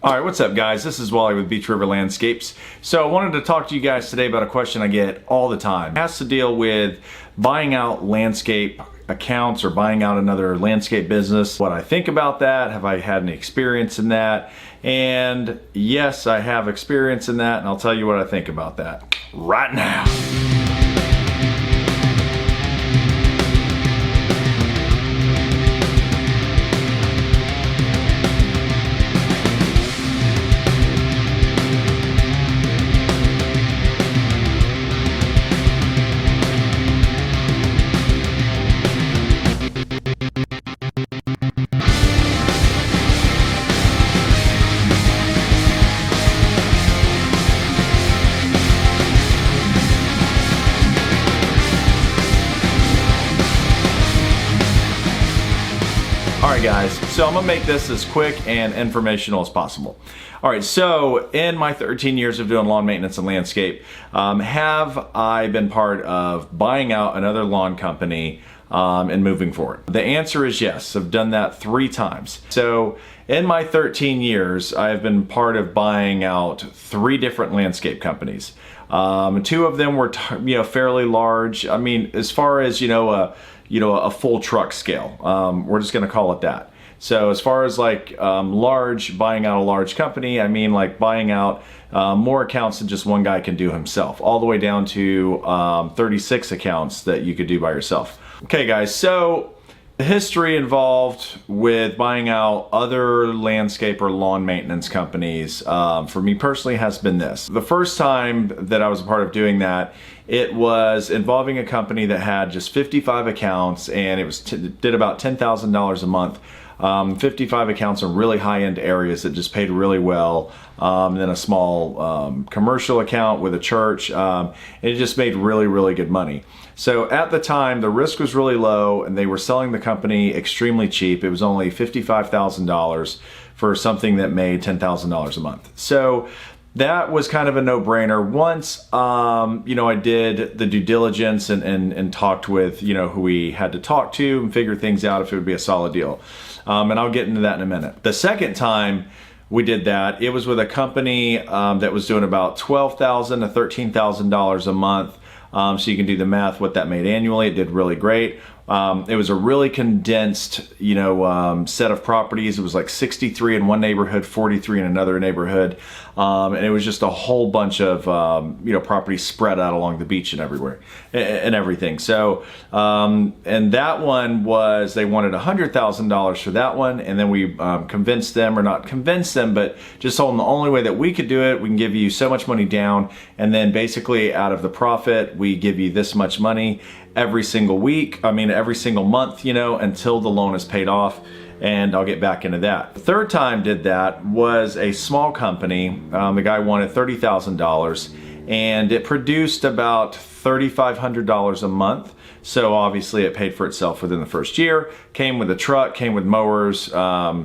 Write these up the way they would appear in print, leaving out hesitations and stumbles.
All right, what's up guys? This is Wally with Beach River Landscapes. So I wanted to talk to you guys today about a question I get all the time. It has to deal with buying out landscape accounts or buying out another landscape business. What I think about that, have I had any experience in that? And yes, I have experience in that, and I'll tell you what I think about that right now. Alright guys, so I'm going to make this as quick and informational as possible. Alright, so in my 13 years of doing lawn maintenance and landscape, have I been part of buying out another lawn company and moving forward? The answer is yes. I've done that 3 times. So in my 13 years, I've been part of buying out 3 different landscape companies. 2 of them were fairly large. I mean, as far as a full truck scale. We're just going to call it that. So as far as like buying out a large company, I mean like buying out more accounts than just one guy can do himself, all the way down to 36 accounts that you could do by yourself. Okay guys, so the history involved with buying out other landscape or lawn maintenance companies for me personally has been this. The first time that I was a part of doing that, it was involving a company that had just 55 accounts, and it did about $10,000 a month. 55 accounts in really high-end areas that just paid really well. And then a small commercial account with a church. It just made really, really good money. So at the time, the risk was really low, and they were selling the company extremely cheap. It was only $55,000 for something that made $10,000 a month. So that was kind of a no-brainer. Once, I did the due diligence and talked with, who we had to talk to and figure things out if it would be a solid deal. And I'll get into that in a minute. The second time we did that, it was with a company that was doing about $12,000 to $13,000 a month. So you can do the math, what that made annually. It did really great. It was a really condensed, set of properties. It was like 63 in one neighborhood, 43 in another neighborhood. And it was just a whole bunch of, properties spread out along the beach and everywhere and everything. So, and that one was, they wanted $100,000 for that one. And then we convinced them, or not convinced them, but just told them the only way that we could do it, we can give you so much money down. And then basically out of the profit, we give you this much money every single month, until the loan is paid off. And I'll get back into that. The third time did that was a small company. The guy wanted $30,000, and it produced about $3,500 a month. So obviously it paid for itself within the first year. Came with a truck, came with mowers, trailer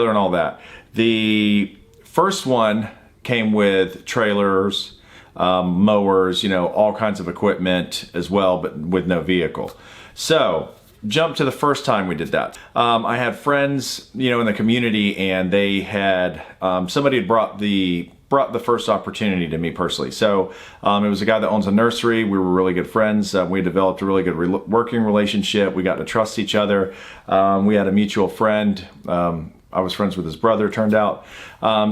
and all that. The first one came with trailers, mowers, all kinds of equipment as well, but with no vehicle. So jump to the first time we did that. I had friends, in the community, and they had, somebody had brought the first opportunity to me personally. So it was a guy that owns a nursery. We were really good friends. We developed a really good working relationship. We got to trust each other. We had a mutual friend. I was friends with his brother, turned out.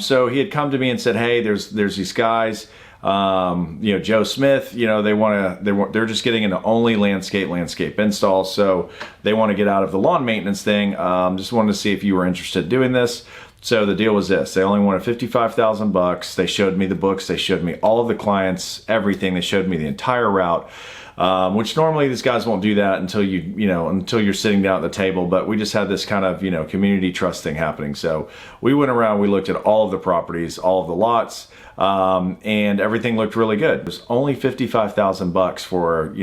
So he had come to me and said, hey, there's these guys, Joe Smith, they're just getting into only landscape installs. So they want to get out of the lawn maintenance thing. Just wanted to see if you were interested in doing this. So the deal was this: they only wanted $55,000. They showed me the books. They showed me all of the clients, everything. They showed me the entire route. Which normally these guys won't do that until until you're sitting down at the table, but we just had this kind of, community trust thing happening. So we went around, we looked at all of the properties, all of the lots, and everything looked really good. It was only $55,000 for,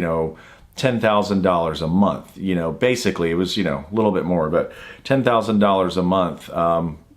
$10,000 a month. Basically it was, a little bit more, but $10,000 a month,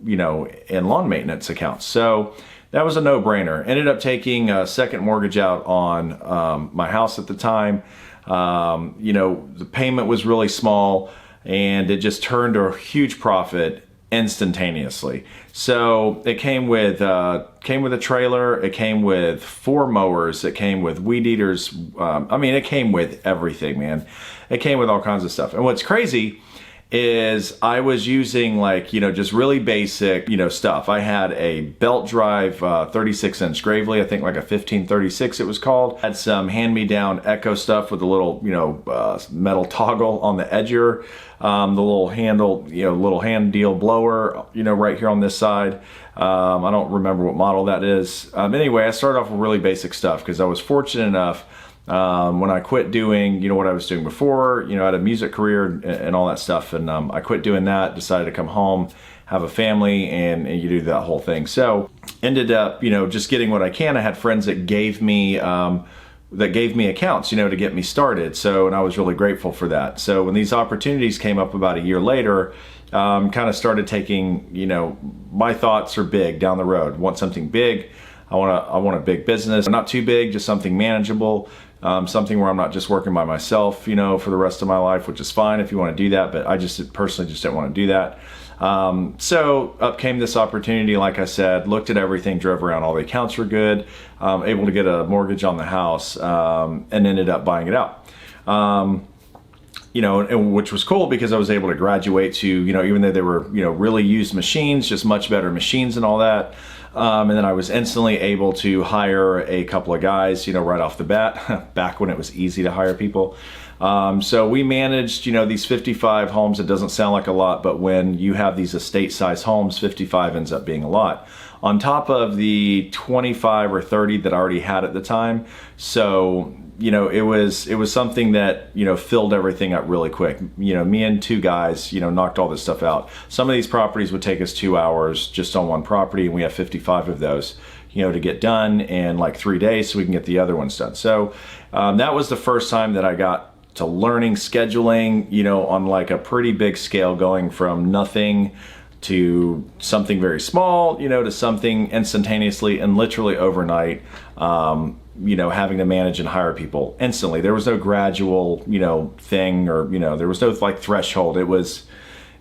in lawn maintenance accounts. So that was a no-brainer. Ended up taking a second mortgage out on my house at the time. The payment was really small, and it just turned a huge profit instantaneously. So it came with a trailer. It came with 4 mowers. It came with weed eaters. I mean, it came with everything, man. It came with all kinds of stuff. And what's crazy is I was using, like, you know, just really basic, you know, stuff. I had a belt drive 36-inch Gravely, I think like a 1536 it was called. Had some hand-me-down Echo stuff with a little, you know, metal toggle on the edger. The little handle, you know, little hand deal blower, you know, right here on this side. I don't remember what model that is. Anyway, I started off with really basic stuff because I was fortunate enough when I quit doing, you know, what I was doing before, you know, I had a music career and all that stuff. And I quit doing that, decided to come home, have a family, and you do that whole thing. So ended up, you know, just getting what I can. I had friends that gave me accounts, you know, to get me started. So, and I was really grateful for that. So when these opportunities came up about a year later, kind of started taking, you know, my thoughts are big down the road. Want something big. I want a big business, not too big, just something manageable. Something where I'm not just working by myself, you know, for the rest of my life, which is fine if you want to do that, but I just personally just didn't want to do that. So up came this opportunity, like I said, looked at everything, drove around, all the accounts were good, able to get a mortgage on the house, and ended up buying it out. You know, and which was cool because I was able to graduate to, you know, even though they were, you know, really used machines, just much better machines and all that. And then I was instantly able to hire a couple of guys, you know, right off the bat, back when it was easy to hire people. So we managed, you know, these 55 homes. It doesn't sound like a lot, but when you have these estate-sized homes, 55 ends up being a lot. On top of the 25 or 30 that I already had at the time. So, you know, it was something that, you know, filled everything up really quick. You know, me and 2 guys, you know, knocked all this stuff out. Some of these properties would take us 2 hours just on one property, and we have 55 of those, you know, to get done in like 3 days so we can get the other ones done. So that was the first time that I got to learning scheduling, you know, on like a pretty big scale, going from nothing to something very small, you know, to something instantaneously and literally overnight. You know, having to manage and hire people instantly. There was no gradual, you know, thing, or, you know, there was no like threshold. It was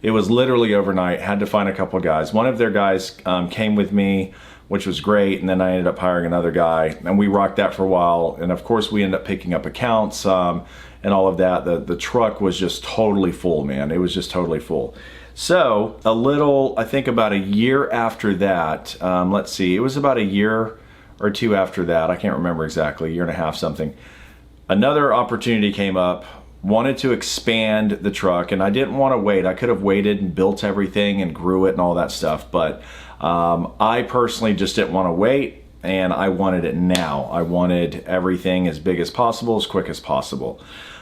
literally overnight. Had to find a couple of guys. One of their guys came with me, which was great, and then I ended up hiring another guy, and we rocked that for a while. And of course, we ended up picking up accounts and all of that. The truck was just totally full, man. It was just totally full. So I think about a year after that, let's see, it was about a year or 2 after that, I can't remember exactly, a year and a half something, another opportunity came up, wanted to expand the truck, and I didn't want to wait. I could have waited and built everything and grew it and all that stuff, but I personally just didn't want to wait, and I wanted it now. I wanted everything as big as possible, as quick as possible.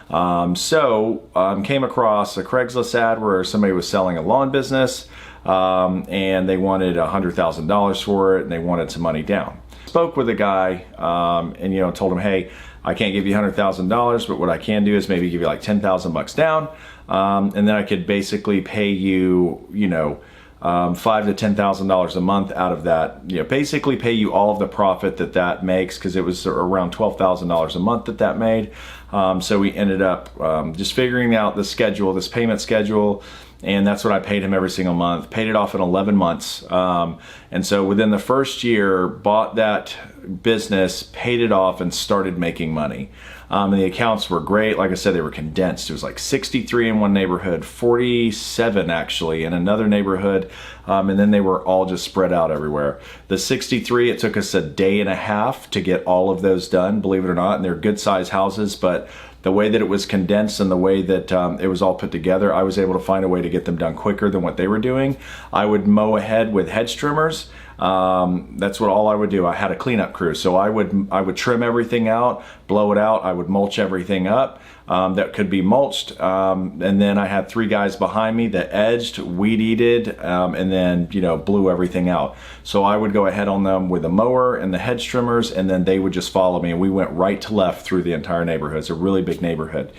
So came across a Craigslist ad where somebody was selling a lawn business, and they wanted $100,000 for it, and they wanted some money down. Spoke with a guy, and, you know, told him, hey, I can't give you $100,000, but what I can do is maybe give you like 10,000 bucks down, and then I could basically pay you, you know, $5,000 to $10,000 a month out of that. You know, basically pay you all of the profit that makes, because it was around $12,000 a month that made. So we ended up just figuring out the schedule, this payment schedule. And that's what I paid him every single month. Paid it off in 11 months. And so within the first year, bought that business, paid it off, and started making money. And the accounts were great. Like I said, they were condensed. It was like 63 in one neighborhood, 47 actually in another neighborhood. And then they were all just spread out everywhere. The 63, it took us a day and a half to get all of those done, believe it or not. And they're good size houses, but the way that it was condensed and the way that it was all put together, I was able to find a way to get them done quicker than what they were doing. I would mow ahead with hedge trimmers. That's what all I would do. I had a cleanup crew, so I would trim everything out, blow it out. I would mulch everything up that could be mulched, and then I had 3 guys behind me that edged, weed eated, and then, you know, blew everything out. So I would go ahead on them with a mower and the hedge trimmers, and then they would just follow me, and we went right to left through the entire neighborhood. It's a really big neighborhood.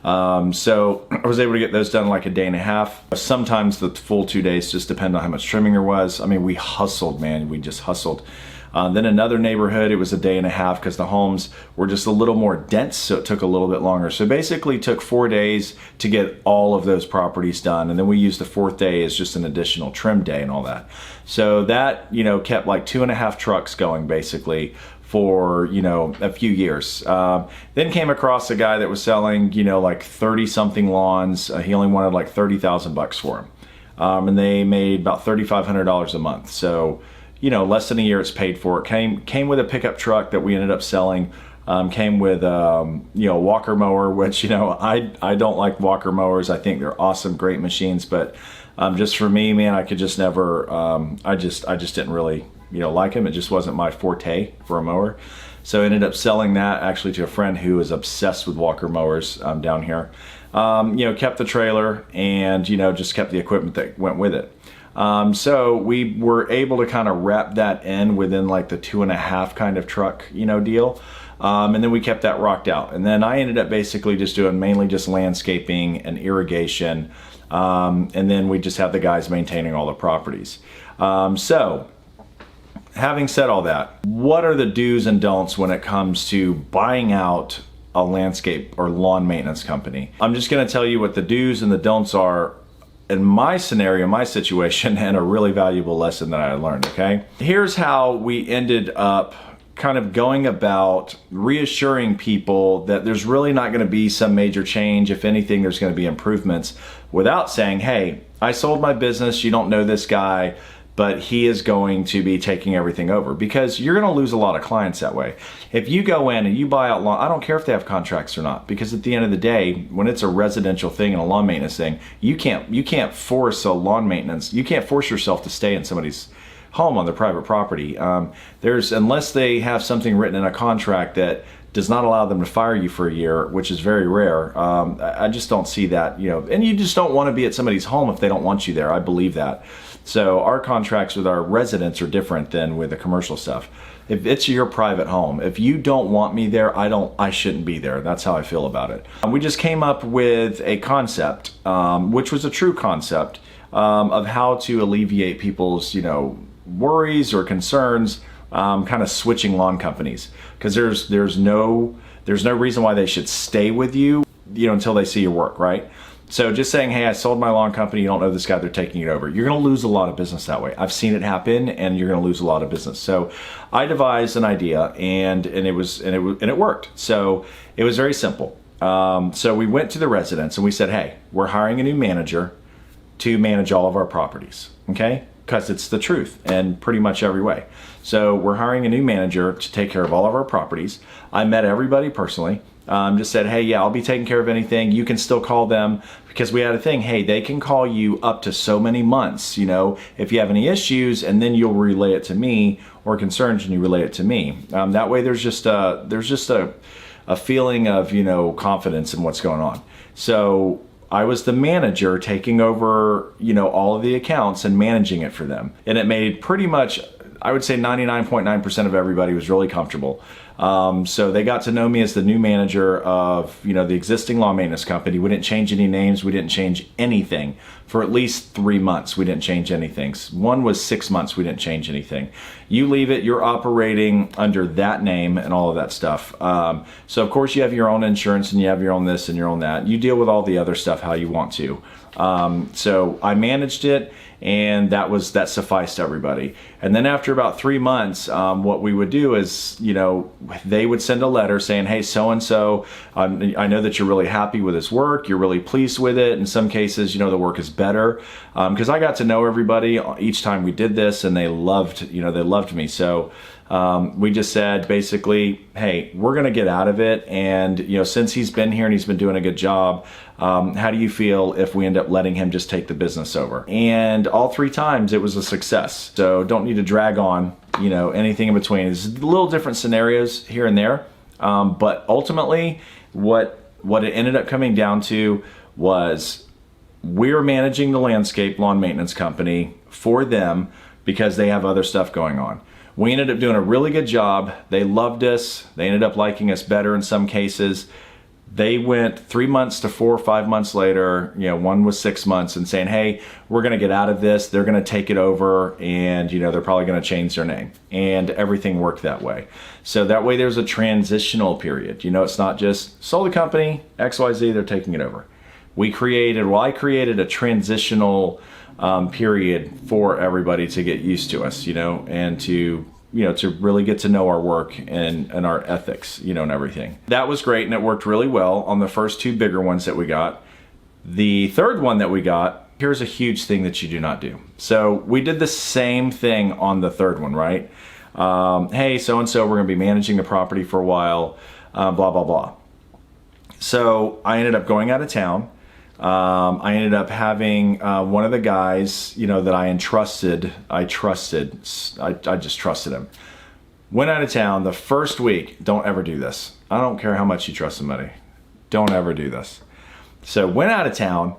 So I was able to get those done in like a day and a half. Sometimes the full 2 days, just depend on how much trimming there was. I mean, we hustled, man. We just hustled. Then another neighborhood, it was a day and a half because the homes were just a little more dense, so it took a little bit longer. So basically took 4 days to get all of those properties done. And then we used the fourth day as just an additional trim day and all that. So that, kept like 2.5 trucks going basically for, a few years. Then came across a guy that was selling, like 30 something lawns. He only wanted like $30,000 for them. And they made about $3,500 a month. So, less than a year it's paid for. It came with a pickup truck that we ended up selling. Came with, a Walker mower, which, I don't like Walker mowers. I think they're awesome, great machines, but just for me, man, I could just never, I just didn't really, like them. It just wasn't my forte for a mower. So I ended up selling that actually to a friend who is obsessed with Walker mowers down here. Kept the trailer and, just kept the equipment that went with it. So we were able to kind of wrap that in within like the 2.5 kind of truck, deal. And then we kept that rocked out. And then I ended up basically just doing mainly just landscaping and irrigation. And then we just have the guys maintaining all the properties. So having said all that, what are the do's and don'ts when it comes to buying out a landscape or lawn maintenance company? I'm just going to tell you what the do's and the don'ts are in my scenario, my situation, and a really valuable lesson that I learned, okay? Here's how we ended up kind of going about reassuring people that there's really not going to be some major change. If anything, there's going to be improvements, without saying, hey, I sold my business, you don't know this guy, but he is going to be taking everything over, because you're going to lose a lot of clients that way. If you go in and you buy out lawn, I don't care if they have contracts or not, because at the end of the day, when it's a residential thing and a lawn maintenance thing, you can't force a lawn maintenance. You can't force yourself to stay in somebody's home on their private property. Unless they have something written in a contract that does not allow them to fire you for a year, which is very rare. I just don't see that, and you just don't want to be at somebody's home if they don't want you there. I believe that. So our contracts with our residents are different than with the commercial stuff. If it's your private home, if you don't want me there, I shouldn't be there. That's how I feel about it. We just came up with a concept, which was a true concept, of how to alleviate people's, worries or concerns, kind of switching lawn companies. Because there's no reason why they should stay with you, until they see your work, right? So just saying, hey, I sold my lawn company, you don't know this guy, they're taking it over. You're going to lose a lot of business that way. I've seen it happen, and you're going to lose a lot of business. So I devised an idea, and it worked. So it was very simple. So we went to the residents and we said, hey, we're hiring a new manager to manage all of our properties, okay? Because it's the truth in pretty much every way. So we're hiring a new manager to take care of all of our properties. I met everybody personally. Just said, hey, yeah, I'll be taking care of anything. You can still call them, because we had a thing. Hey, they can call you up to so many months, if you have any issues, and then you'll relay it to me, or concerns, and you relay it to me. That way there's just a feeling of, confidence in what's going on. So I was the manager taking over, all of the accounts and managing it for them. And it made pretty much, I would say 99.9% of everybody was really comfortable. So they got to know me as the new manager of, the existing lawn maintenance company. We didn't change any names. We didn't change anything for at least 3 months. We didn't change anything. One was 6 months. We didn't change anything. You leave it, you're operating under that name and all of that stuff. So of course you have your own insurance, and you have your own this and your own that. You deal with all the other stuff how you want to. So I managed it, and that sufficed everybody. And then after about 3 months, what we would do is, they would send a letter saying, hey, so-and-so, I know that you're really happy with this work. You're really pleased with it. In some cases, the work is better. Because I got to know everybody each time we did this, and they loved me. So we just said basically, hey, we're going to get out of it. And, since he's been here and he's been doing a good job, how do you feel if we end up letting him just take the business over? And all 3 times it was a success. So don't need to drag on, anything in between. It's little different scenarios here and there. But ultimately what it ended up coming down to was, we're managing the landscape lawn maintenance company for them because they have other stuff going on. We ended up doing a really good job. They loved us. They ended up liking us better in some cases. They went 3 months to 4 or 5 months later, one was 6 months, and saying, hey, we're going to get out of this. They're going to take it over, and, they're probably going to change their name. And everything worked that way. So that way there's a transitional period. It's not just sold the company, XYZ, they're taking it over. I created a transitional period for everybody to get used to us, and to really get to know our work and our ethics, and everything. That was great, and it worked really well on the first 2 bigger ones that we got. The third one that we got, here's a huge thing that you do not do. So we did the same thing on the third one, right? Hey, so-and-so, we're gonna be managing the property for a while, blah, blah, blah. So I ended up going out of town. I ended up having one of the guys, that I just trusted him. Went out of town the first week. Don't ever do this. I don't care how much you trust somebody. Don't ever do this. So went out of town,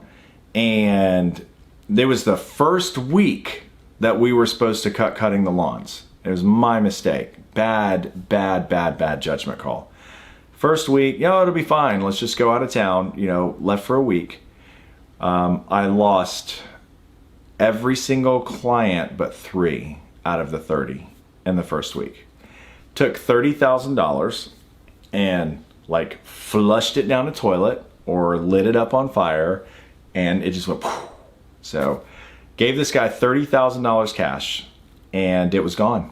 and there was the first week that we were supposed to cutting the lawns. It was my mistake. Bad judgment call. First week, it'll be fine. Let's just go out of town, left for a week. I lost every single client but 3 out of the 30 in the first week. Took $30,000 and flushed it down the toilet or lit it up on fire, and it just went poof. So gave this guy $30,000 cash, and it was gone.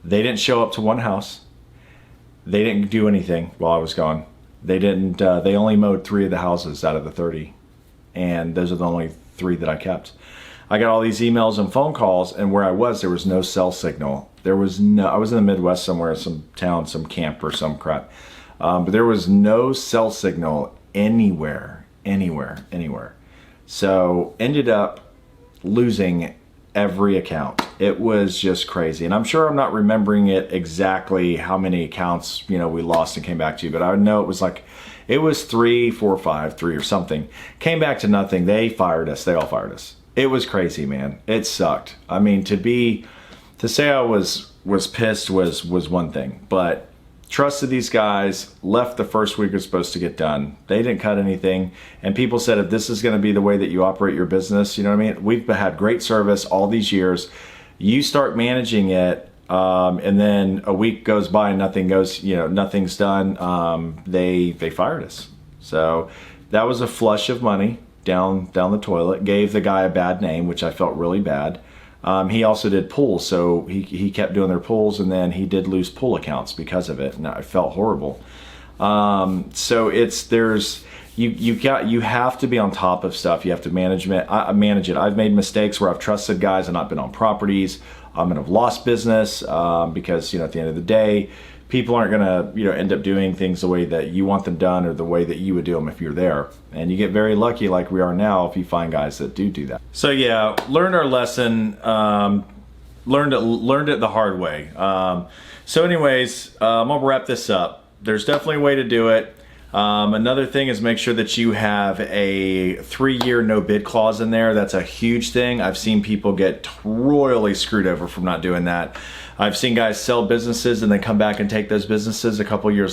They didn't show up to one house. They didn't do anything while I was gone. They only mowed 3 of the houses out of the 30. And those are the only 3 that I kept. I got all these emails and phone calls, and where I was, there was no cell signal. I was in the Midwest somewhere, some town, some camp or some crap. But there was no cell signal anywhere. So ended up losing every account. It was just crazy. And I'm sure I'm not remembering it exactly how many accounts, we lost and came back to, but I know it was 3, 4, 5, 3 or something. Came back to nothing. They fired us. They all fired us. It was crazy, man. It sucked. I mean, to say I was pissed was one thing, but trusted these guys, left the first week it was supposed to get done. They didn't cut anything. And people said, if this is going to be the way that you operate your business, you know what I mean? We've had great service all these years. You start managing it, and then a week goes by and nothing's done. They fired us. So that was a flush of money down the toilet. Gave the guy a bad name, which I felt really bad. He also did pools, so he kept doing their pools, and then he did lose pool accounts because of it, and I felt horrible. So you have to be on top of stuff. You have to manage it. I've made mistakes where I've trusted guys and not been on properties. And I've lost business because at the end of the day, people aren't gonna end up doing things the way that you want them done or the way that you would do them if you're there. And you get very lucky, like we are now, if you find guys that do that. So yeah, learned our lesson. Learned it the hard way. So anyways, I'm gonna wrap this up. There's definitely a way to do it. Another thing is make sure that you have a 3-year no bid clause in there. That's a huge thing. I've seen people get royally screwed over from not doing that. I've seen guys sell businesses and then come back and take those businesses a year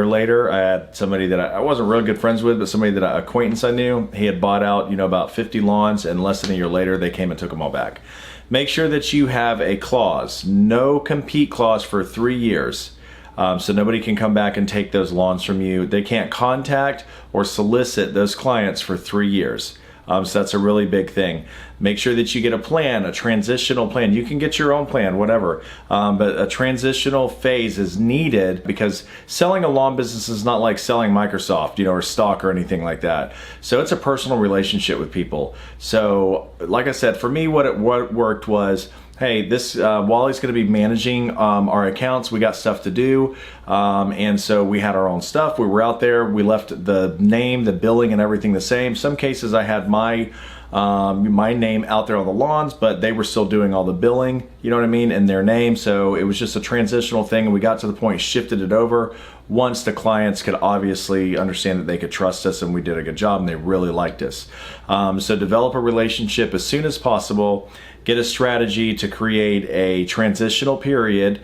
later. I had somebody that I wasn't real good friends with, but somebody that an acquaintance I knew, he had bought out, about 50 lawns, and less than a year later, they came and took them all back. Make sure that you have a clause, no compete clause for 3 years. So nobody can come back and take those lawns from you. They can't contact or solicit those clients for 3 years. So that's a really big thing. Make sure that you get a plan, a transitional plan. You can get your own plan, whatever. But a transitional phase is needed because selling a lawn business is not like selling Microsoft, or stock or anything like that. So it's a personal relationship with people. So like I said, for me, what worked was, hey, this Wally's going to be managing our accounts. We got stuff to do, and so we had our own stuff. We were out there. We left the name, the billing, and everything the same. Some cases I had my name out there on the lawns, but they were still doing all the billing, you know what I mean, in their name. So it was just a transitional thing, and we got to the point, shifted it over once the clients could obviously understand that they could trust us and we did a good job and they really liked us. So develop a relationship as soon as possible. get a strategy to create a transitional period.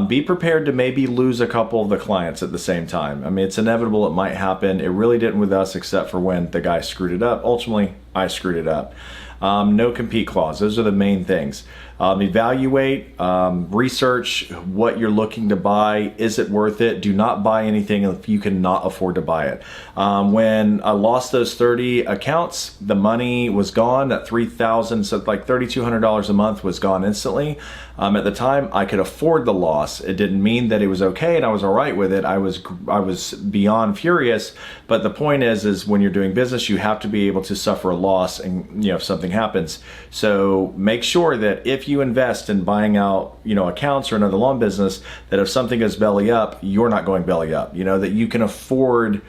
Be prepared to maybe lose a couple of the clients at the same time. I mean, it's inevitable, it might happen. It really didn't with us, except for when the guy screwed it up. Ultimately, I screwed it up. No compete clause. Those are the main things. Evaluate, research what you're looking to buy. Is it worth it? Do not buy anything if you cannot afford to buy it. When I lost those 30 accounts, the money was gone. That $3,000, so like $3,200 a month was gone instantly. At the time, I could afford the loss. It didn't mean that it was okay and I was all right with it. I was beyond furious. But the point is when you're doing business, you have to be able to suffer a loss, and if something happens. So make sure that if you invest in buying out, accounts or another lawn business, that if something goes belly up, you're not going belly up. That you can afford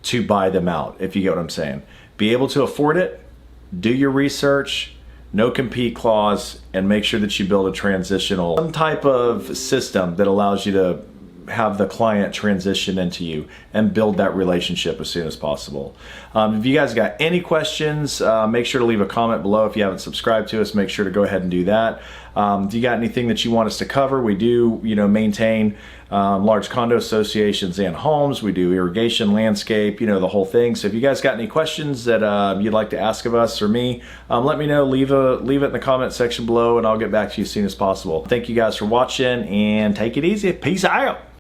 to buy them out, if you get what I'm saying. Be able to afford it, do your research, no compete clause, and make sure that you build a transitional, some type of system that allows you to have the client transition into you and build that relationship as soon as possible. If you guys got any questions, make sure to leave a comment below. If you haven't subscribed to us, make sure to go ahead and do that. Do you got anything that you want us to cover? We do, maintain large condo associations and homes. We do irrigation, landscape, the whole thing. So if you guys got any questions that you'd like to ask of us or me, let me know. Leave it in the comment section below, and I'll get back to you as soon as possible. Thank you guys for watching, and take it easy. Peace out.